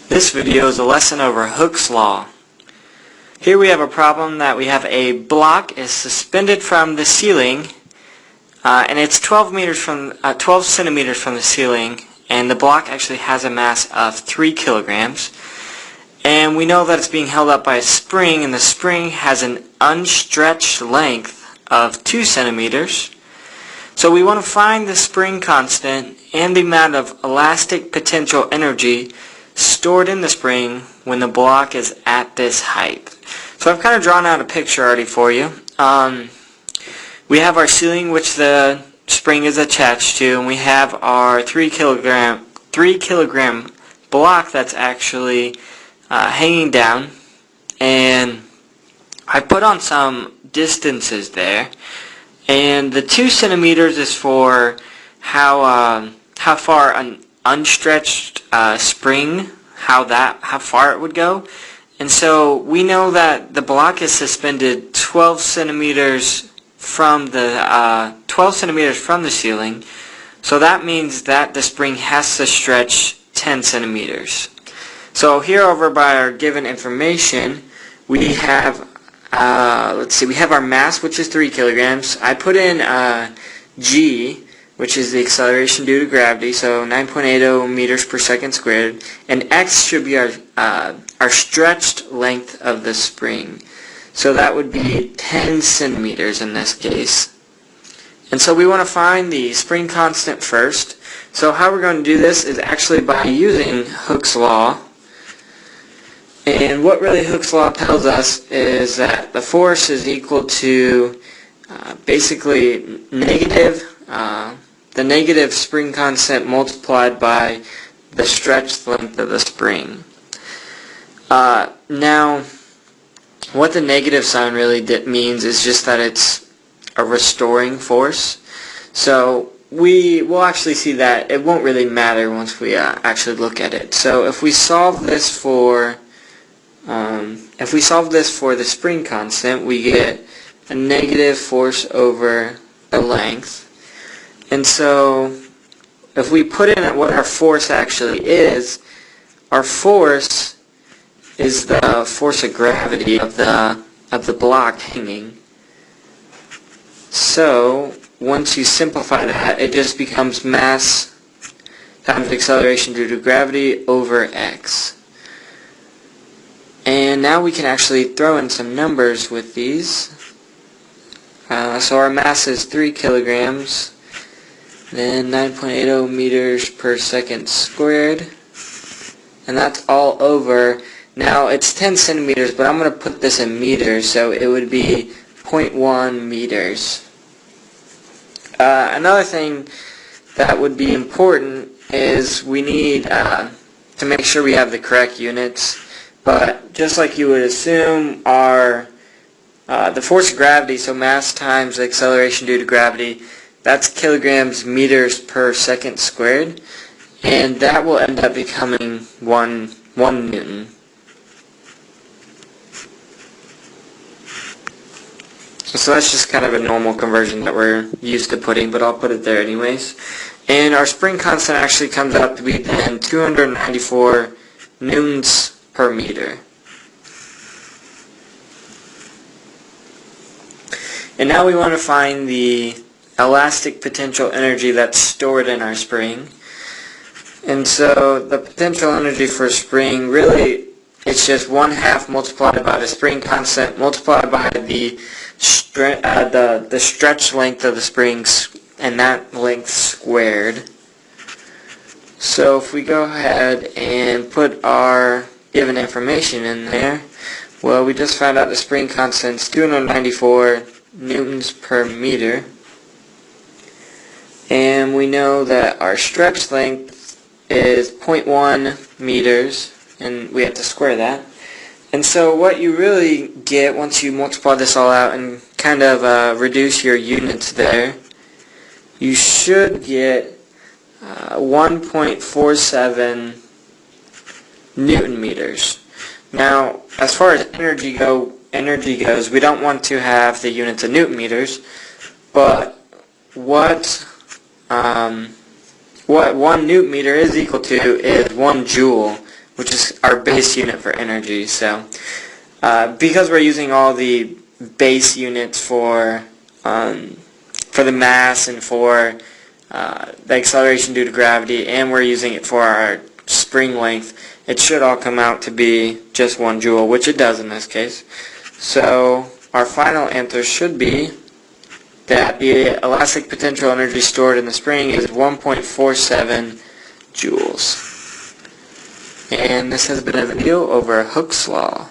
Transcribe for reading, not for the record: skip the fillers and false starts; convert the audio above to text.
This video is a lesson over Hooke's law. Here we have a problem that we have a block is suspended from the ceiling, and it's 12 centimeters from the ceiling, and the block actually has a mass of 3 kilograms. And we know that it's being held up by a spring, and the spring has an unstretched length of 2 centimeters. So we want to find the spring constant and the amount of elastic potential energy stored in the spring when the block is at this height. So I've kind of drawn out a picture already for you. We have our ceiling, which the spring is attached to, and we have our 3 kilogram block that's actually hanging down. And I put on some distances there, and the 2 centimeters is for how far an unstretched spring, how far it would go. And so we know that the block is suspended 12 centimeters from the ceiling. So that means that the spring has to stretch 10 centimeters. So here over by our given information, we have we have our mass, which is 3 kilograms. I put in g, which is the acceleration due to gravity, so 9.80 meters per second squared, and x should be our stretched length of the spring. So that would be 10 centimeters in this case. And so we want to find the spring constant first. So how we're going to do this is actually by using Hooke's law. And what really Hooke's law tells us is that the force is equal to basically the negative spring constant multiplied by the stretched length of the spring. Now, what the negative sign really means is just that it's a restoring force. So we will actually see that it won't really matter once we actually look at it. So if we solve this for the spring constant, we get a negative force over the length. And so if we put in what our force actually is, our force is the force of gravity of the block hanging. So once you simplify that, it just becomes mass times acceleration due to gravity over x. And now we can actually throw in some numbers with these. So our mass is 3 kilograms, then 9.80 meters per second squared, and that's all over. Now it's 10 centimeters, but I'm going to put this in meters, so it would be 0.1 meters. Another thing that would be important is we need to make sure we have the correct units. But just like you would assume, the force of gravity, so mass times the acceleration due to gravity, that's kilograms meters per second squared, and that will end up becoming 1 Newton. So that's just kind of a normal conversion that we're used to putting, but I'll put it there anyways. And our spring constant actually comes out to be then 294 newtons per meter. And now we want to find the elastic potential energy that's stored in our spring. And so the potential energy for a spring, really, it's just 1/2 multiplied by the spring constant multiplied by the stretch length of the springs, and that length squared. So if we go ahead and put our given information in there, well, we just found out the spring constant is 294 newtons per meter, and we know that our stretch length is 0.1 meters, and we have to square that. And so what you really get once you multiply this all out and kind of reduce your units there, you should get 1.47 Newton meters. Now, as far as energy goes, we don't want to have the units of Newton meters, but what 1 Newton meter is equal to is 1 joule, which is our base unit for energy. So because we're using all the base units for the mass and for the acceleration due to gravity, and we're using it for our spring length, it should all come out to be just 1 joule, which it does in this case. So our final answer should be that the elastic potential energy stored in the spring is 1.47 joules. And this has been a video over Hooke's law.